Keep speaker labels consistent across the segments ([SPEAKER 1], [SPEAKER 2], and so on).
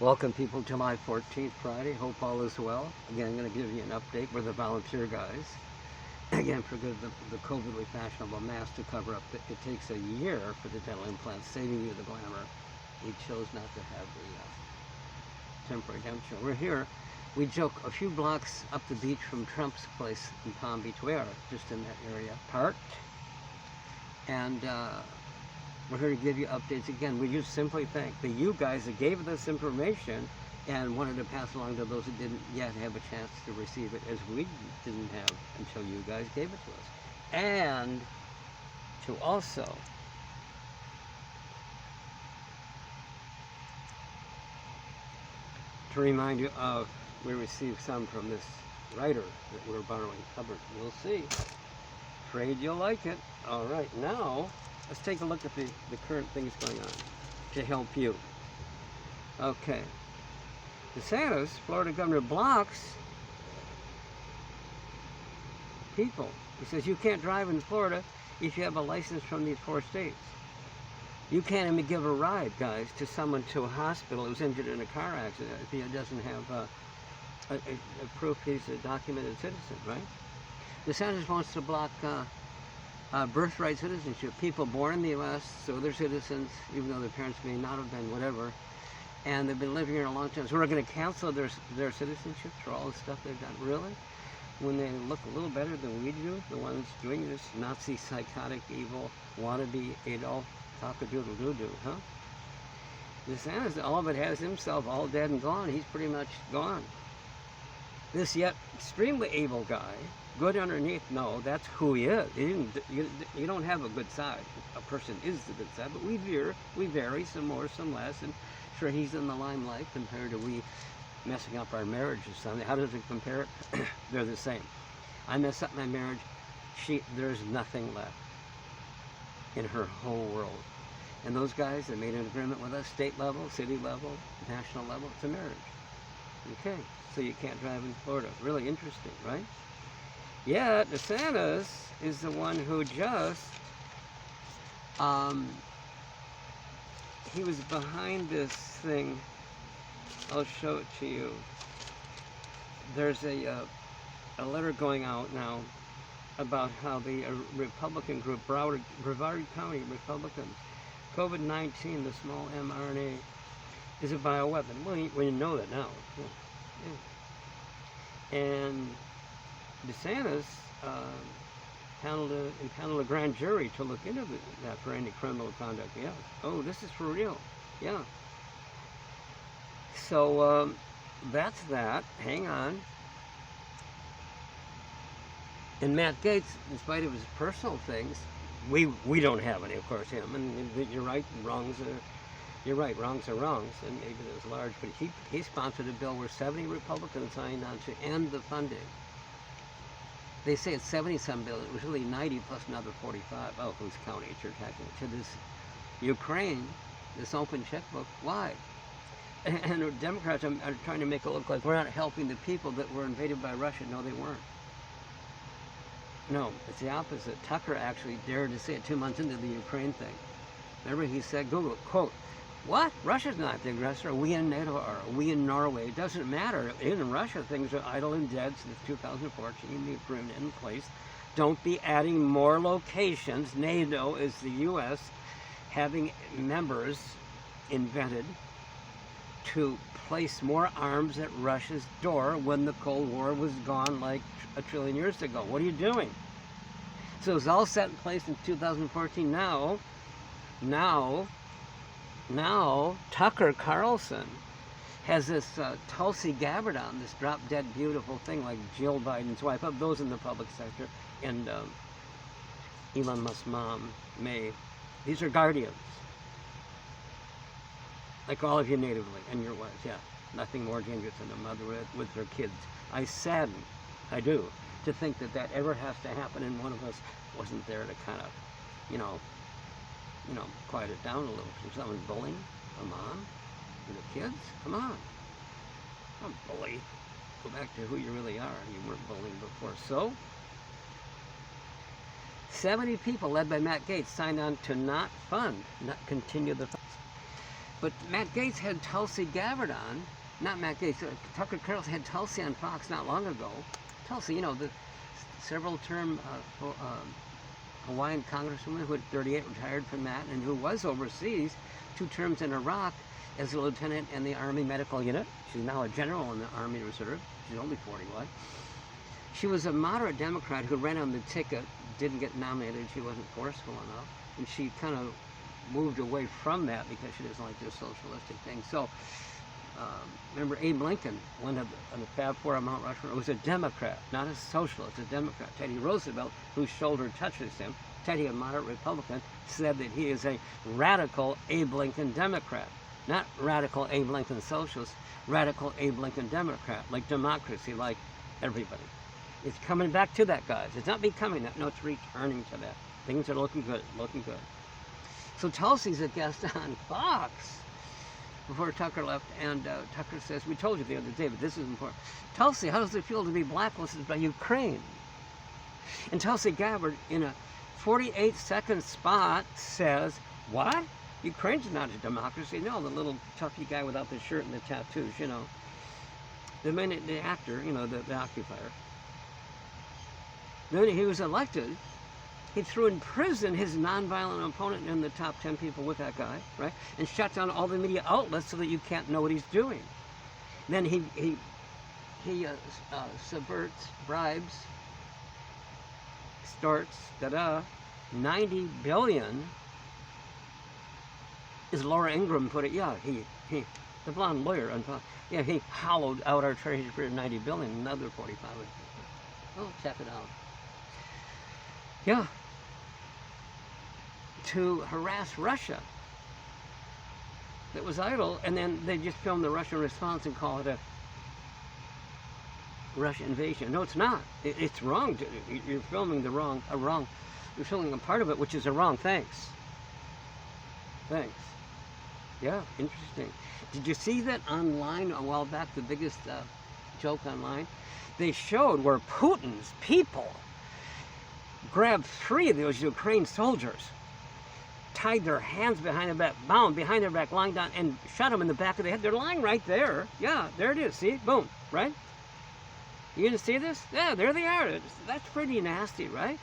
[SPEAKER 1] Welcome people, July 14th, Friday. Hope all is well. Again, I'm going to give you an update. We're the volunteer guys. Again, for the COVIDly fashionable mask to cover up. It takes a year for the dental implants, saving you the glamour. We chose not to have the temporary denture. We're here. We joke a few blocks up the beach from Trump's place in Palm Beach. We are just in that area, parked. And we're here to give you updates again. We just simply thank you guys that gave us information and wanted to pass along to those that didn't yet have a chance to receive it, as we didn't have until you guys gave it to us. And to also to remind you of, we received some from this writer that we're borrowing covered. You'll see. Afraid you'll like it. All right, now let's take a look at the current things going on to help you. Okay. Desantis, Florida governor, blocks people. He says you can't drive in Florida if you have a license from these 4 states. You can't even give a ride, guys, to someone to a hospital who's injured in a car accident if he doesn't have a proof he's a documented citizen, right? Desantis wants to block birthright citizenship. People born in the U.S., so they're citizens, even though their parents may not have been, whatever, and they've been living here a long time. So we're going to cancel their citizenship for all the stuff they've done. Really? When they look a little better than we do, the ones doing this Nazi, psychotic, evil, wannabe Adolf, cock-a-doodle-doo-doo, huh? Desantis, all of it has himself all dead and gone. He's pretty much gone. This yet extremely evil guy, good underneath, no, that's who he is. You don't have a good side. A person is the good side, but we vary, some more, some less, and sure, he's in the limelight compared to we messing up our marriage or something. How does it compare? They're the same. I mess up my marriage, there's nothing left in her whole world. And those guys that made an agreement with us, state level, city level, national level, it's a marriage. Okay, so you can't drive in Florida. Really interesting, right? Yeah, Desantis is the one who just, he was behind this thing. I'll show it to you. There's a letter going out now about how the Republican group, Brevard County Republicans, COVID-19, the small mRNA, is a bioweapon. Well, you know that now. Yeah. And Desantis impaneled a grand jury to look into that for any criminal conduct. Yeah. Oh, this is for real. Yeah. So that's that. Hang on. And Matt Gaetz, in spite of his personal things, we don't have any, of course, him. And you're right, you're right, wrongs are wrongs, and maybe it was large, but he sponsored a bill where 70 Republicans signed on to end the funding. They say it's 70-some billion. It was really 90 plus another 45. Oh, who's counting it? You're taxing it. To this Ukraine, this open checkbook. Why? And the Democrats are trying to make it look like we're not helping the people that were invaded by Russia. No, they weren't. No, it's the opposite. Tucker actually dared to say it 2 months into the Ukraine thing. Remember, he said, Google it, quote, "What? Russia's not the aggressor. Are we in NATO? Or are we in Norway? It doesn't matter. In Russia, things are idle and dead since 2014. The agreement in place. Don't be adding more locations. NATO is the U.S. having members invented to place more arms at Russia's door when the Cold War was gone like a trillion years ago. What are you doing?" So it was all set in place in 2014. Now, Tucker Carlson has this Tulsi Gabbard on, this drop-dead beautiful thing like Jill Biden's wife, of those in the public sector, and Elon Musk's mom, May. These are guardians. Like all of you natively, and your wives, yeah. Nothing more dangerous than a mother with her kids. I sadden, I do, to think that ever has to happen, and one of us wasn't there to kind of, quiet it down a little. So someone bullying a mom and the kids? Come on. Don't bully. Go back to who you really are. You weren't bullying before. So, 70 people led by Matt Gaetz signed on to not continue the funds. But Matt Gaetz had Tulsi Gabbard on, not Matt Gaetz, Tucker Carlson had Tulsi on Fox not long ago. Tulsi, you know, the several-term Hawaiian congresswoman who at 38 retired from that and who was overseas 2 terms in Iraq as a lieutenant in the Army Medical Unit. She's now a general in the Army Reserve. She's only 41. She was a moderate Democrat who ran on the ticket, didn't get nominated. She wasn't forceful enough. And she kind of moved away from that because she doesn't like this socialistic thing. So, remember Abe Lincoln, one of the Fab Four of Mount Rushmore, was a Democrat, not a socialist, a Democrat. Teddy Roosevelt, whose shoulder touches him, Teddy, a moderate Republican, said that he is a radical Abe Lincoln Democrat. Not radical Abe Lincoln socialist, radical Abe Lincoln Democrat, like democracy, like everybody. It's coming back to that, guys. It's not becoming that. No, it's returning to that. Things are looking good, looking good. So Tulsi's a guest on Fox before Tucker left, and Tucker says, we told you the other day, but this is important. Tulsi, how does it feel to be blacklisted by Ukraine? And Tulsi Gabbard, in a 48-second spot, says, what? Ukraine's not a democracy. No, the little toughy guy without the shirt and the tattoos, you know. The actor, you know, the occupier. Then he was elected. He threw in prison his nonviolent opponent and the top 10 people with that guy, right? And shut down all the media outlets so that you can't know what he's doing. Then he subverts, bribes, starts, 90 billion, as Laura Ingraham put it. Yeah, the blonde lawyer, yeah, he hollowed out our treasury for 90 billion, another 45. Oh, check it out. Yeah. To harass Russia. That was idle, and then they just filmed the Russian response and call it a Russian invasion. No, it's not. It's wrong. You're filming you're filming a part of it, which is a wrong. Thanks. Yeah, interesting. Did you see that online a while back, the biggest joke online? They showed where Putin's people grabbed 3 of those Ukraine soldiers, tied their hands behind their back, bound behind their back, lying down, and shot them in the back of the head. They're lying right there. Yeah, there it is. See? Boom. Right? You didn't see this? Yeah, there they are. That's pretty nasty, right?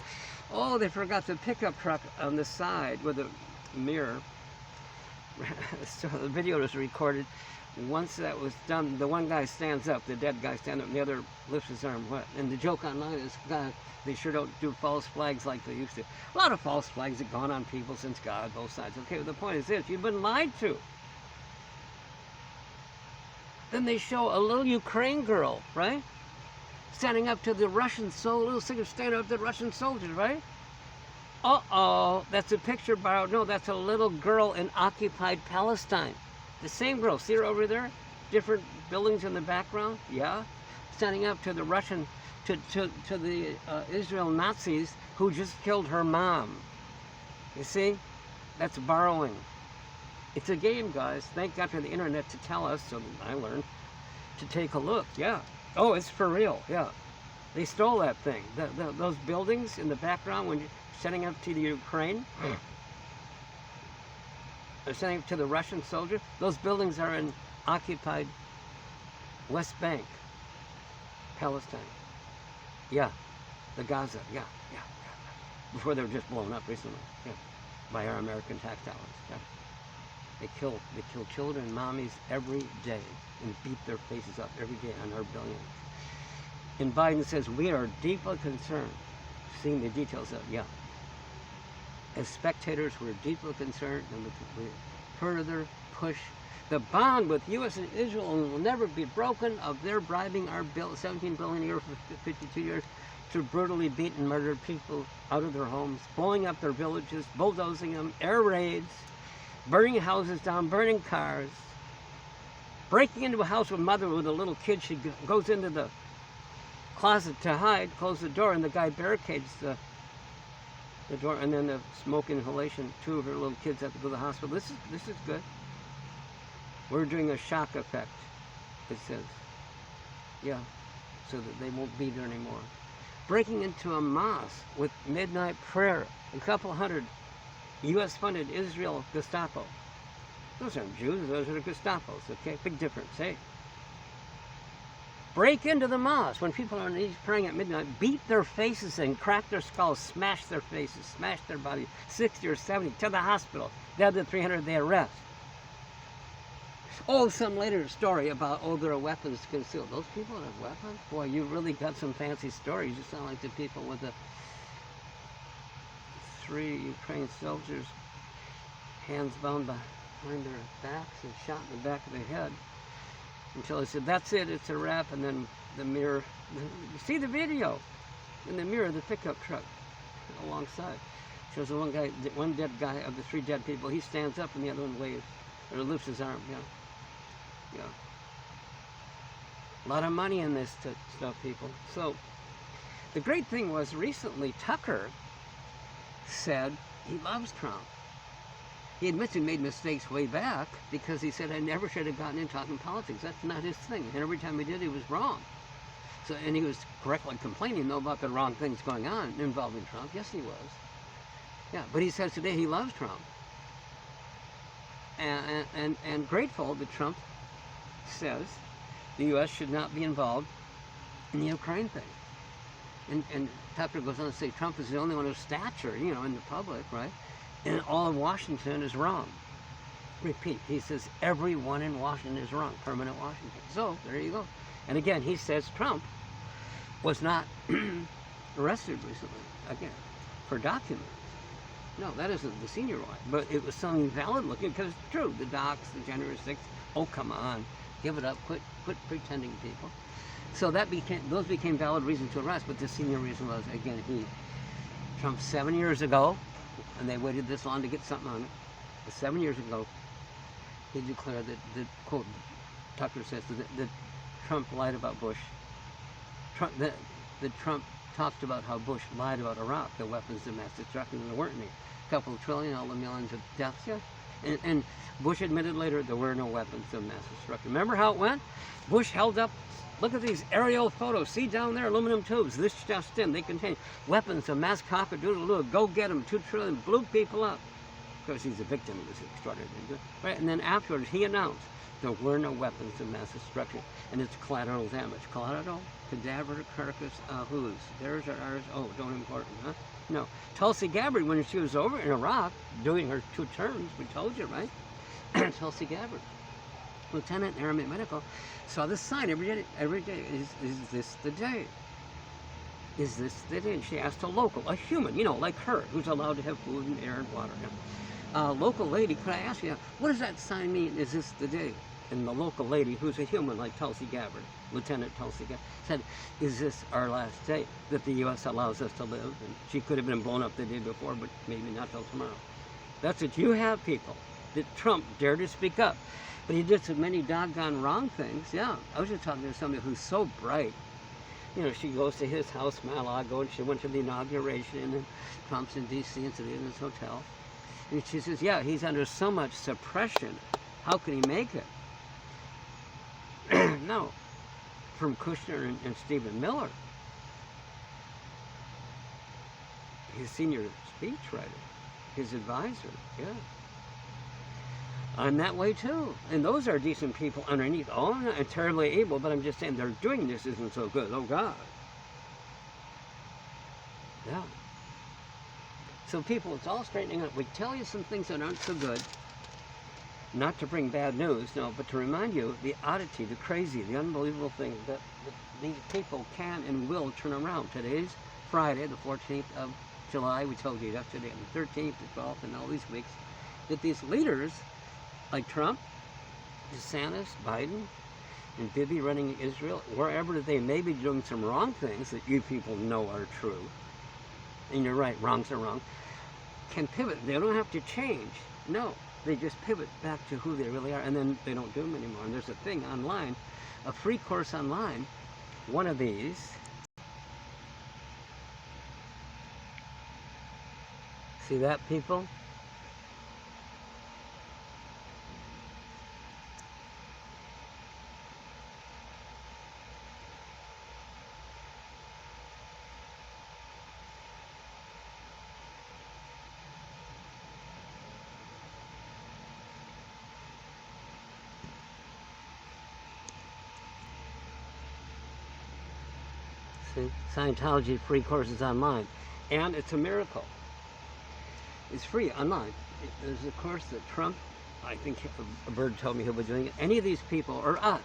[SPEAKER 1] Oh, they forgot the pickup truck on the side with a mirror. So the video was recorded. Once that was done, the one guy stands up, the dead guy stands up, and the other lifts his arm. What? And the joke online is, God, they sure don't do false flags like they used to. A lot of false flags have gone on people since God, both sides. Okay, well, the point is this: you've been lied to. Then they show a little Ukraine girl, right, standing up to the Russian soldiers, little singer standing up to the Russian soldiers, right? Uh-oh, that's a picture borrowed. No, that's a little girl in occupied Palestine. The same girl, see her over there? Different buildings in the background, yeah? Standing up to the Russian, to the Israel Nazis who just killed her mom. You see? That's borrowing. It's a game, guys. Thank God for the internet to tell us, so I learned, to take a look, yeah. Oh, it's for real, yeah. They stole that thing. Those buildings in the background when you're setting up to the Ukraine, they're sending it to the Russian soldiers. Those buildings are in occupied West Bank, Palestine. Yeah, the Gaza. Yeah. Before they were just blown up recently. Yeah, by our American tax dollars. Yeah, they kill children and mommies every day and beat their faces up every day on our billions. And Biden says we are deeply concerned. Seeing the details of as spectators, we're deeply concerned, and we further push the bond with U.S. and Israel will never be broken of their bribing our bill, 17 billion a year for 52 years to brutally beat and murder people out of their homes, blowing up their villages, bulldozing them, air raids, burning houses down, burning cars, breaking into a house with a mother with a little kid. She goes into the closet to hide, close the door, and the guy barricades the door, and then the smoke inhalation. 2 of her little kids have to go to the hospital. This is good. We're doing a shock effect, it says. Yeah, so that they won't be there anymore. Breaking into a mosque with midnight prayer. A couple hundred U.S.-funded Israel Gestapo. Those aren't Jews, those are the Gestapos, okay? Big difference, hey? Break into the mosque when people are on their knees praying at midnight, beat their faces in, crack their skulls, smash their faces, smash their bodies, 60 or 70, to the hospital. The other 300 they arrest. Oh, some later story about, oh, there are weapons concealed. Those people that have weapons? Boy, you really got some fancy stories. You sound like the people with the 3 Ukraine soldiers, hands bound behind their backs and shot in the back of the head. Until I said, that's it, it's a wrap, and then the mirror, you see the video, in the mirror of the pickup truck alongside. Shows the one guy, one dead guy of the 3 dead people, he stands up and the other one waves, or lifts his arm, yeah. A lot of money in this stuff, people. So, the great thing was recently Tucker said he loves Trump. He admits he made mistakes way back because he said, I never should have gotten in talking politics. That's not his thing. And every time he did, he was wrong. So, and he was correctly complaining, though, about the wrong things going on involving Trump. Yes, he was. Yeah, but he says today he loves Trump. And grateful that Trump says the U.S. should not be involved in the Ukraine thing. And Tucker goes on to say Trump is the only one of stature, you know, in the public, right? And all of Washington is wrong. Repeat, he says everyone in Washington is wrong, permanent Washington. So, there you go. And again, he says Trump was not arrested recently, again, for documents. No, that isn't the senior one, but it was something valid looking, because it's true, the docs, the January 6th, oh, come on, give it up, quit pretending, people. So those became valid reasons to arrest, but the senior reason was, again, Trump 7 years ago, and they waited this long to get something on it. But 7 years ago, he declared that quote, Tucker says that Trump lied about Bush. That Trump talked about how Bush lied about Iraq, the weapons of mass destruction. There weren't any. A couple of trillion, all the millions of deaths, yeah. And Bush admitted later there were no weapons of mass destruction. Remember how it went? Bush held up, look at these aerial photos. See down there, aluminum tubes. This just in, they contain weapons of mass cock-a-doodle-doo. Go get them, 2 trillion, blew people up. Of course, he's a victim of this extraordinary thing. Right? And then afterwards, he announced there were no weapons of mass destruction. And it's collateral damage. Collateral, cadaver, carcass, whose? Theirs or ours? Oh, don't important, huh? No. Tulsi Gabbard, when she was over in Iraq, doing her 2 terms, we told you, right? Tulsi Gabbard, Lieutenant Airman Medical, saw this sign every day, is this the day? Is this the day? And she asked a local, a human, you know, like her, who's allowed to have food and air and water. Local lady, could I ask you, what does that sign mean? Is this the day? And the local lady, who's a human like Tulsi Gabbard, Lieutenant Tulsi Gabbard, said, is this our last day that the U.S. allows us to live? And she could have been blown up the day before, but maybe not till tomorrow. That's what you have, people, that Trump dared to speak up. But he did so many doggone wrong things. Yeah, I was just talking to somebody who's so bright. You know, she goes to his house, Mar-a-Lago, and she went to the inauguration, and Trump's in D.C. and stayed in his hotel. And she says, yeah, he's under so much suppression. How can he make it? No, from Kushner and Stephen Miller, his senior speechwriter, his advisor, yeah. I'm that way too. And those are decent people underneath. Oh, I'm not terribly able, but I'm just saying they're doing this isn't so good. Oh, God. Yeah. So people, it's all straightening up. We tell you some things that aren't so good. Not to bring bad news, no, but to remind you the oddity, the crazy, the unbelievable thing that these people can and will turn around. Today's Friday, the 14th of July. We told you yesterday, and the 13th, the 12th, and all these weeks, that these leaders like Trump, Desantis, Biden, and Bibi running Israel, wherever they may be doing some wrong things that you people know are true, and you're right, wrongs are wrong, can pivot. They don't have to change. No. They just pivot back to who they really are, and then they don't do them anymore. And there's a thing online, a free course online, one of these. See that, people? See, Scientology free courses online, and it's a miracle. It's free online. There's a course that Trump, I think a bird told me he'll be doing it. Any of these people, or us,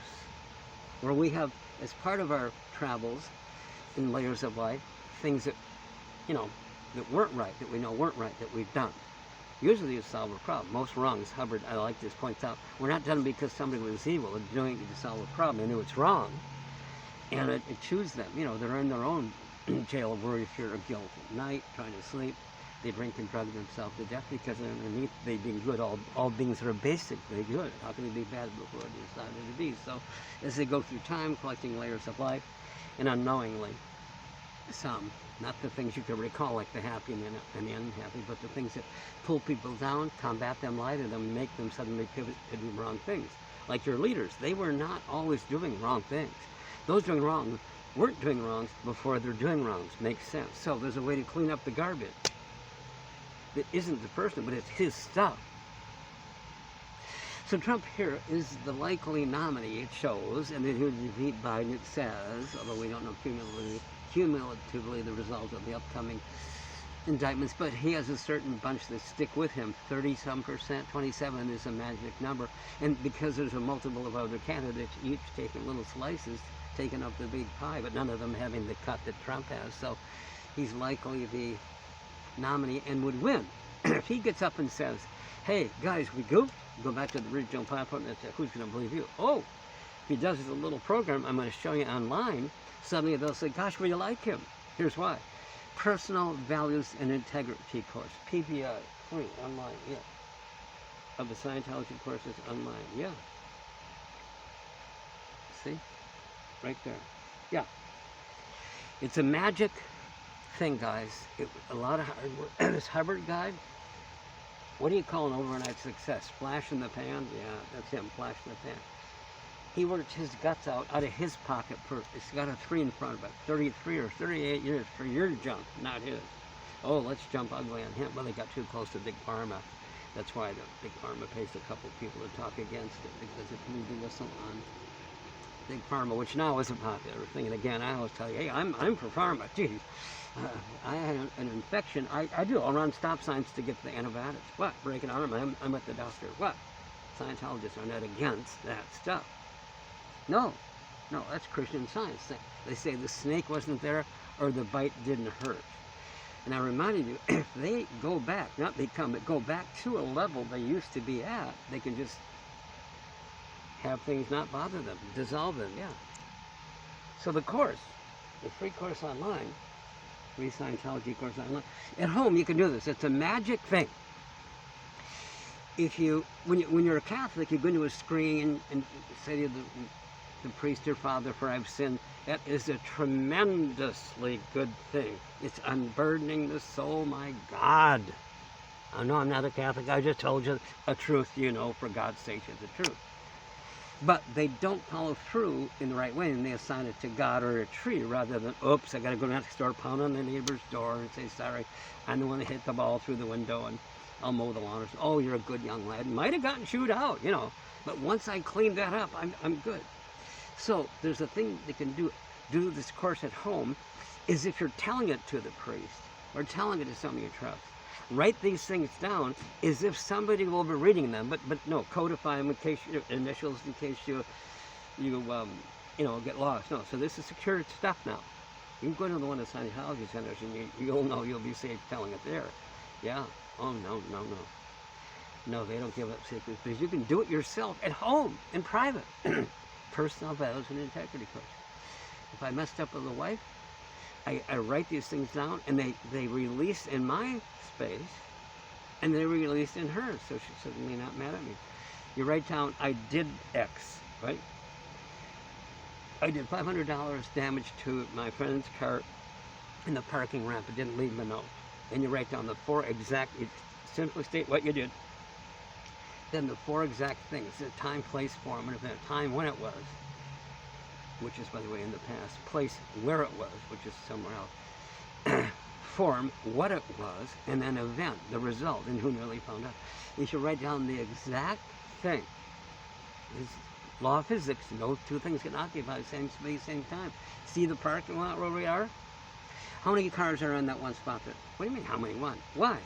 [SPEAKER 1] where we have, as part of our travels in layers of life, things that, that weren't right, that we know weren't right, that we've done. Usually you solve a problem. Most wrongs, Hubbard, I like this, points out, were not done because somebody was evil. They're doing it to solve a problem. They knew it's wrong. And it chews them. They're in their own jail of worry, fear, of guilt at night, trying to sleep. They drink and drug themselves to death because underneath they being good. All beings are basically good. How can they be bad before they decided to be? So as they go through time, collecting layers of life, and unknowingly, some, not the things you can recall, like the happy and the unhappy, but the things that pull people down, combat them, lie to them, make them suddenly pivot to do wrong things. Like your leaders, they were not always doing wrong things. Those doing wrong weren't doing wrongs before they're doing wrongs. Makes sense. So there's a way to clean up the garbage. It isn't the person, but it's his stuff. So Trump here is the likely nominee, it shows, and then he'll defeat Biden, it says, although we don't know cumulatively the result of the upcoming indictments, but he has a certain bunch that stick with him. 30-some%, 27 is a magic number, and because there's a multiple of other candidates, each taking little slices, taking up the big pie, but none of them having the cut that Trump has, so he's likely the nominee and would win. If he gets up and says, hey, guys, we goofed, go back to the regional platform and say, who's going to believe you? Oh, if he does a little program I'm going to show you online, suddenly they'll say, gosh, we like him. Here's why. Personal Values and Integrity course, PVI, free, online, yeah. Of the Scientology courses online, yeah. See? Right there. Yeah. It's a magic thing, guys. A lot of hard work. This Hubbard guy, what do you call an overnight success? Flash in the pan? Yeah, that's him, flash in the pan. He worked his guts out of his pocket for, it's got a 3 in front of it, 33 or 38 years for your junk, not his. Oh, let's jump ugly on him. Well, they got too close to Big Pharma. That's why the Big Pharma pays a couple people to talk against it, because it blew the whistle on Big Pharma, which now isn't popular thing. And again, I always tell you, hey, I'm for Pharma. Geez, I had an infection. I do. I'll run stop signs to get the antibiotics. What? Break an arm? I'm with the doctor. What? Scientologists are not against that stuff. No, that's Christian Science. They say the snake wasn't there or the bite didn't hurt. And I reminded you, if they go back, not become, but go back to a level they used to be at, they can just have things not bother them, dissolve them, yeah. So the course, the free course online, free Scientology course online, at home you can do this. It's a magic thing. If you, when you're a Catholic, you go into a screen and say to the priest or father, for I've sinned, that is a tremendously good thing. It's unburdening the soul, my God. I know I'm not a Catholic, I just told you a truth, for God's sake is the truth. But they don't follow through in the right way, and they assign it to God or a tree, rather than, oops, I got to go next door, pound on the neighbor's door and say, sorry, I'm the one that hit the ball through the window, and I'll mow the lawn. Or say, oh, you're a good young lad. Might have gotten chewed out, But once I clean that up, I'm good. So there's a thing they can do this course at home, is if you're telling it to the priest or telling it to somebody you trust, write these things down as if somebody will be reading them, but no, codify them in case your initials, in case you get lost. No, so this is secured stuff now. You can go to one of the Scientology centers and you'll know you'll be safe telling it there. Yeah. Oh, no. No, they don't give up secrets, because you can do it yourself at home, in private. Personal Values and Integrity course. If I messed up with a wife, I write these things down, and they release in my space, and they release in hers, so she's certainly not mad at me. You write down, I did X, right? I did $500 damage to my friend's car in the parking ramp. It didn't leave him a note. And you write down the 4 exact, you simply state what you did. Then the 4 exact things, the time, place, form, and event. Time, when it was, which is, by the way, in the past. Place, where it was, which is somewhere else. Form, what it was, and then event, the result, and who nearly found out. You should write down the exact thing. Law of physics, no two things can occupy the same space, same time. See the parking lot where we are? How many cars are in that one spot there? What do you mean, how many? One. Why?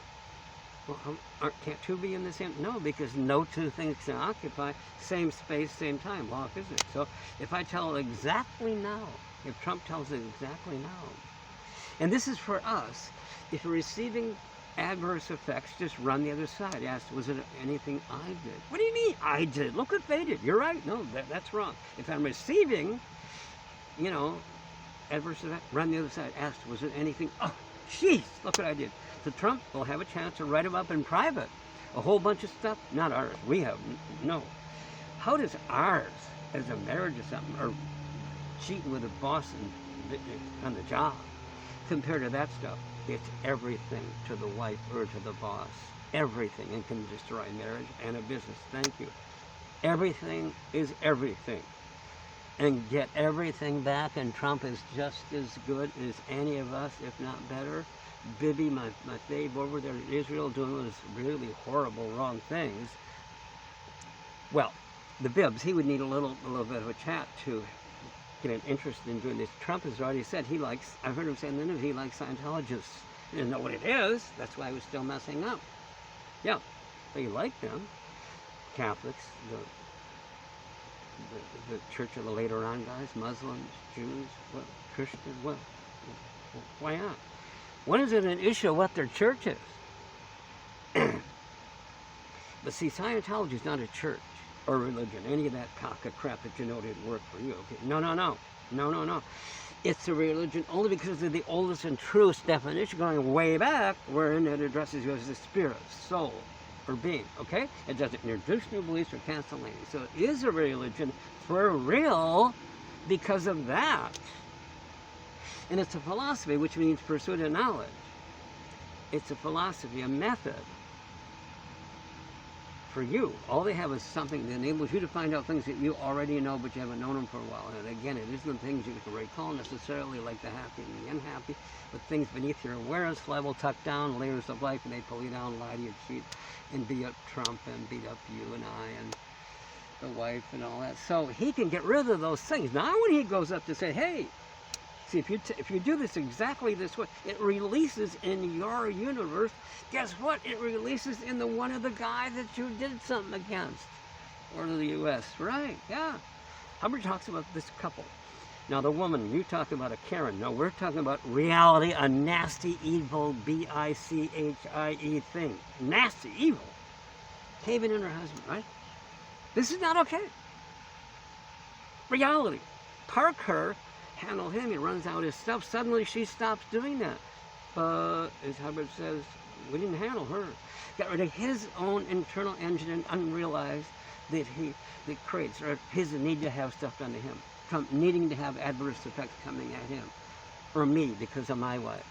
[SPEAKER 1] Well, can't two be in the same? No, because no two things can occupy same space, same time. Law of physics. So if I tell it exactly now, if Trump tells it exactly now, and this is for us, if you're receiving adverse effects, just run the other side. Ask, was it anything I did? What do you mean I did? Look what they did. You're right. No, that's wrong. If I'm receiving, adverse effect, run the other side. Ask, was it anything? Oh, jeez, look what I did. So Trump will have a chance to write him up in private. A whole bunch of stuff. Not ours. We have no. How does ours, as a marriage or something, or cheating with a boss on the job, compare to that stuff? It's everything to the wife or to the boss. Everything, and can destroy marriage and a business. Thank you. Everything is everything. And get everything back, and Trump is just as good as any of us, if not better. Bibi, my fave over there in Israel, doing those really horrible, wrong things. Well, the Bibs, he would need a little bit of a chat to get an interest in doing this. Trump has already said he likes, I've heard him say in the news, he likes Scientologists. He doesn't know what it is. That's why he was still messing up. Yeah, but he liked them. Catholics, the Church of the later on guys, Muslims, Jews, Christians, why not? When is it an issue what their church is? But see, Scientology is not a church or religion, any of that cock of crap that didn't work for you. Okay? No. It's a religion only because of the oldest and truest definition going way back, wherein it addresses you as a spirit, soul, or being. Okay? It doesn't introduce new beliefs or cancel anything. So it is a religion for real because of that. And it's a philosophy, which means pursuit of knowledge. It's a philosophy, a method for you. All they have is something that enables you to find out things that you already know, but you haven't known them for a while. And again, it isn't things you can recall necessarily, like the happy and the unhappy, but things beneath your awareness level, tucked down, layers of life, and they pull you down, lie to you, cheat, and beat up Trump, and beat up you and I, and the wife, and all that. So he can get rid of those things. Now when he goes up to say, hey, see, if you do this exactly this way, it releases in your universe. Guess what? It releases in the one of the guy that you did something against, or to the U.S. Right? Yeah. Hubbard talks about this couple. Now the woman, you talk about a Karen. No, we're talking about reality, a nasty, evil, B-I-C-H-I-E thing. Nasty, evil. Caving in her husband. Right? This is not okay. Reality. Park her. Handle him, he runs out his stuff. Suddenly she stops doing that. But as Hubbard says, we didn't handle her. Got rid of his own internal engine and unrealized that creates, or his need to have stuff done to him. From needing to have adverse effects coming at him. Or me because of my wife.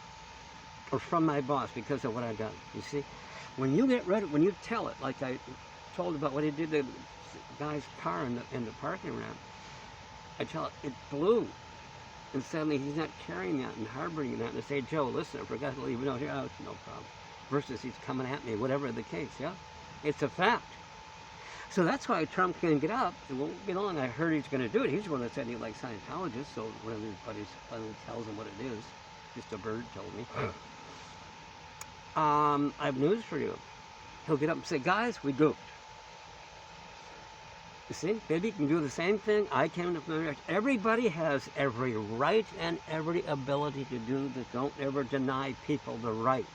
[SPEAKER 1] Or from my boss because of what I've done. You see? When you get rid of, when you tell it, like I told about what he did to the guy's car in the parking lot, I tell it, it blew. And suddenly he's not carrying that and harboring that and say, Joe, listen, I forgot to leave it out here. Oh, it's no problem. Versus he's coming at me, whatever the case, yeah? It's a fact. So that's why Trump can get up. It won't get long. I heard he's going to do it. He's the one that said he likes Scientologists, so when everybody finally tells him what it is, just a bird told me. I have news for you. He'll get up and say, guys, we goofed. You see, Bibi can do the same thing. I can. Everybody has every right and every ability to do this. Don't ever deny people the right.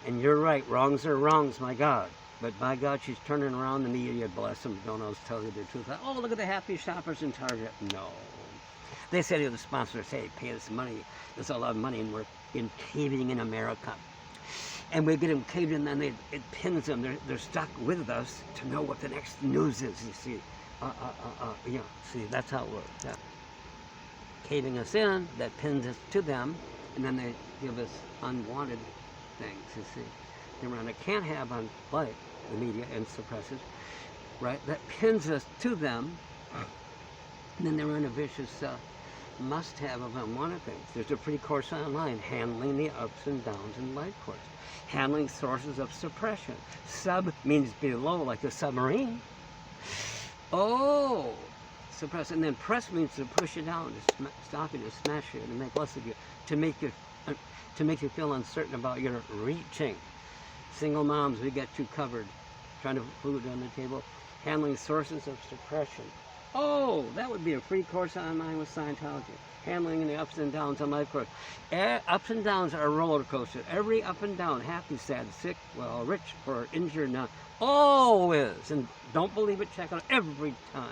[SPEAKER 1] And you're right. Wrongs are wrongs, my God. But by God, she's turning around the media, bless them, don't always tell you the truth. Oh, look at the happy shoppers in Target. No. They said to the sponsors, hey, pay us money. There's a lot of money, and we're caving in America. And we get them caved in, and then it pins them. They're stuck with us to know what the next news is, you see. Yeah, see, that's how it works. Yeah. Caving us in, that pins us to them, and then they give us unwanted things, you see. They're around. They can't have on, like the media and suppressors, right? That pins us to them, and then they're in a vicious must-have of unwanted things. There's a free course online, handling the ups and downs in life course. Handling sources of suppression. Sub means below, like a submarine. Oh, suppress. And then press means to push you down, to stop you, to smash you, to make less of you, to make you, feel uncertain about your reaching. Single moms, we got you covered. Trying to put food on the table. Handling sources of suppression. Oh, that would be a free course on mine with Scientology. Handling the ups and downs on life course. Ups and downs are a roller coaster. Every up and down, happy, sad, sick, well, rich, or injured, not always. And don't believe it, check it out every time.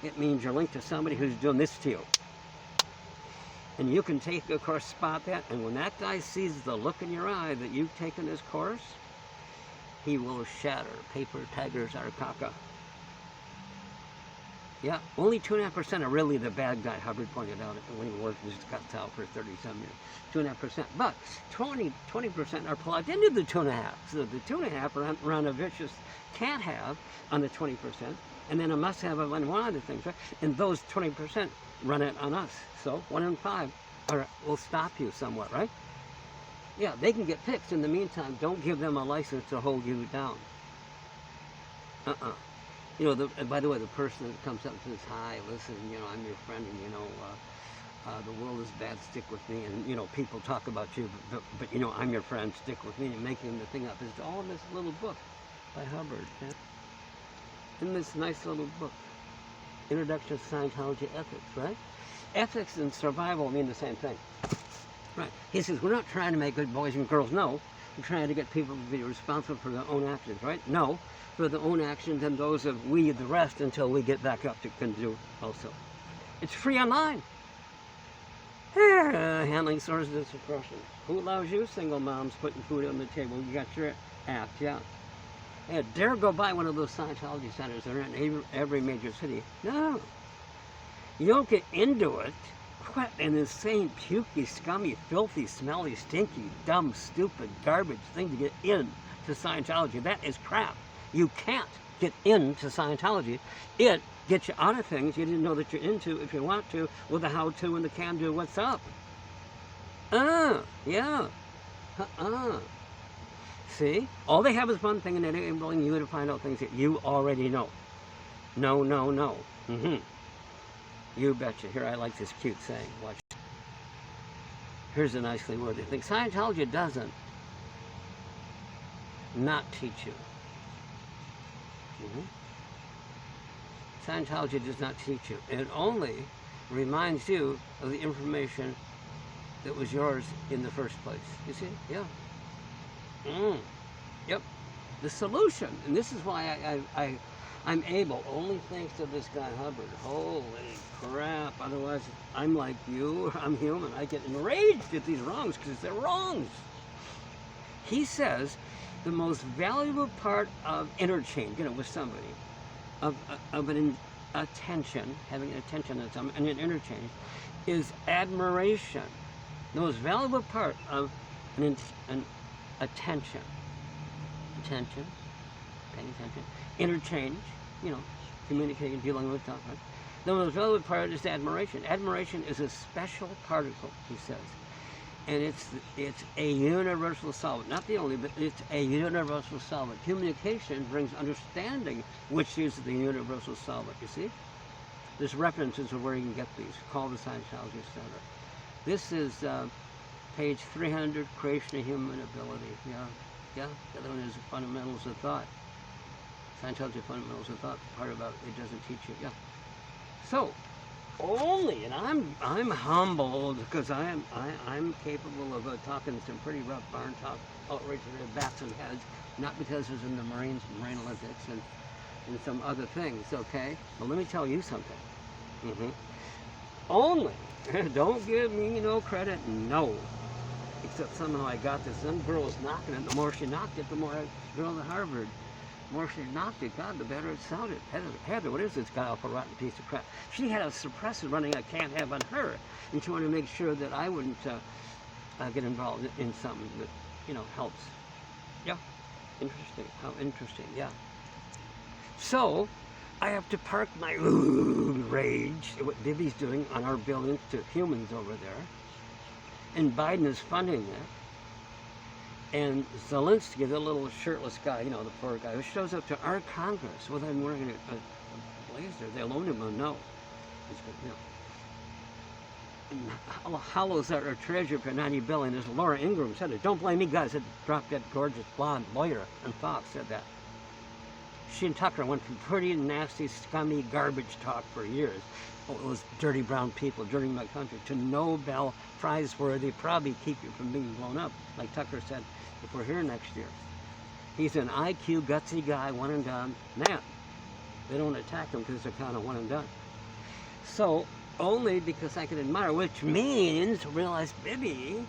[SPEAKER 1] It means you're linked to somebody who's doing this to you. And you can take a course, spot that, and when that guy sees the look in your eye that you've taken this course, he will shatter. Paper tigers are caca. Yeah, only 2.5% are really the bad guy. Hubbard pointed out when he worked his guts out for 37 years. 2.5%. But 20% are plugged into the 2.5. So the 2.5 run a vicious can't have on the 20%, and then a must have on one of the things, right? And those 20% run it on us. So 1 in 5 will stop you somewhat, right? Yeah, they can get fixed. In the meantime, don't give them a license to hold you down. You know, by the way, the person that comes up and says, hi, listen, you know, I'm your friend, and, you know, the world is bad, stick with me. And, you know, people talk about you, but you know, I'm your friend, stick with me. And making the thing up. It's all in this little book by Hubbard. Yeah? In this nice little book, Introduction to Scientology Ethics, right? Ethics and survival mean the same thing. Right. He says, we're not trying to make good boys and girls. No. We're trying to get people to be responsible for their own actions, right? No. For their own actions and those of we, the rest, until we get back up to can do also. It's free online. Handling sources of suppression. Who allows you, single moms, putting food on the table? You got your act, yeah. Yeah, dare go by one of those Scientology centers that are in every major city. No. You don't get into it. What an insane, pukey, scummy, filthy, smelly, stinky, dumb, stupid, garbage thing to get in to Scientology. That is crap. You can't get into Scientology. It gets you out of things you didn't know that you're into if you want to, with the how-to and the can-do, what's up. Yeah. See? All they have is one thing, and they're enabling you to find out things that you already know. No. You betcha. Here, I like this cute saying. Watch. Here's a nicely worded thing. Scientology doesn't not teach you. Scientology does not teach you. It only reminds you of the information that was yours in the first place. You see? Yeah. Yep. The solution, and this is why I'm able, only thanks to this guy Hubbard. Holy crap, otherwise I'm like you, I'm human. I get enraged at these wrongs because they're wrongs. He says the most valuable part of interchange, you know, with somebody, of an attention, having an attention on someone, and an interchange, is admiration. The most valuable part of an attention, paying attention, interchange, you know, communicating, dealing with stuff. Right? The most valuable part is admiration. Admiration is a special particle, he says, and it's a universal solvent. Not the only, but it's a universal solvent. Communication brings understanding, which is the universal solvent. You see, there's references of where you can get these. Call the Scientology Center. This is page 300, Creation of Human Ability. Yeah. The other one is Fundamentals of Thought. Scientology Fundamentals of Thought. The part about it doesn't teach you. Yeah. So, only, and I'm humbled because I'm capable of talking some pretty rough barn talk, outrage to their backs and heads, not because it's in the Marines, Marine Olympics, and some other things. Okay. But let me tell you something. Only. Don't give me no credit, no. Except somehow I got this. Some girl was knocking it. The more she knocked it, the more girl at Harvard. The more she knocked it, God, the better it sounded. Heather, what is this guy off a rotten piece of crap? She had a suppressor running I can't have on her. And she wanted to make sure that I wouldn't get involved in something that, you know, helps. Yeah. Interesting. How interesting. Yeah. So, I have to park my rage, what Bibi's doing on our billions to humans over there. And Biden is funding that. And Zelensky, the little shirtless guy, you know, the poor guy, who shows up to our Congress with him wearing laser. The aluminum will know. It's good, you know. And hollows are a treasure for 90 billion, as Laura Ingraham said it. Don't blame me, guys. It dropped that gorgeous blonde lawyer on Fox said that. She and Tucker went from pretty nasty, scummy garbage talk for years. Oh, it was dirty brown people, dirty my country, to Nobel Prize worthy, probably keep you from being blown up, like Tucker said, if we're here next year. He's an IQ, gutsy guy, one and done. Man, they don't attack him because they're kind of one and done. So, only because I can admire, which means realize Bibi,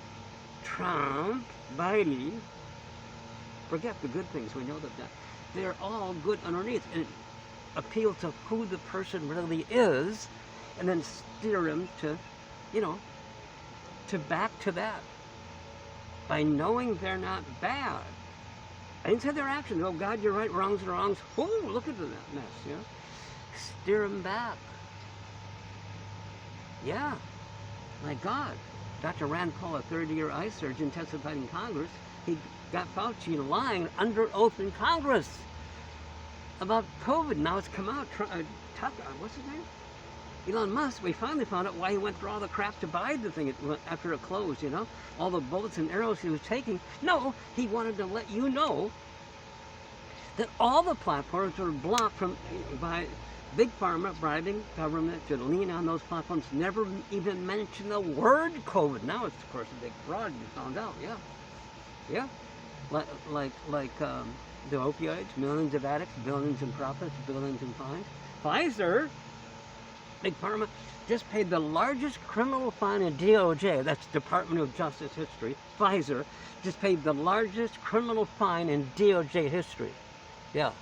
[SPEAKER 1] Trump, Biden, forget the good things, we know that they're all good underneath, and appeal to who the person really is, and then steer him to, you know, to back to that. By knowing they're not bad. I didn't say their actions, oh God, you're right, wrongs are wrongs. Oh, look at that mess, you know. Steer them back. Yeah, my God. Dr. Rand Paul, a third-year eye surgeon, testified in Congress. He got Fauci lying under oath in Congress about COVID. Now it's come out. Tucker, what's his name? Elon Musk. We finally found out why he went through all the crap to buy the thing after it closed, you know? All the bullets and arrows he was taking. No, he wanted to let you know that all the platforms were blocked from by Big Pharma bribing government to lean on those platforms, never even mention the word COVID. Now it's, of course, a big fraud, you found out, yeah. Yeah. Like the opioids, millions of addicts, billions in profits, billions in fines. Pfizer, Big Pharma, just paid the largest criminal fine in DOJ, that's Department of Justice history. Pfizer just paid the largest criminal fine in DOJ history. Yeah.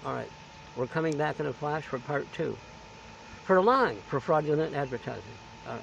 [SPEAKER 1] All right. We're coming back in a flash for part 2. For lying, for fraudulent advertising. All right.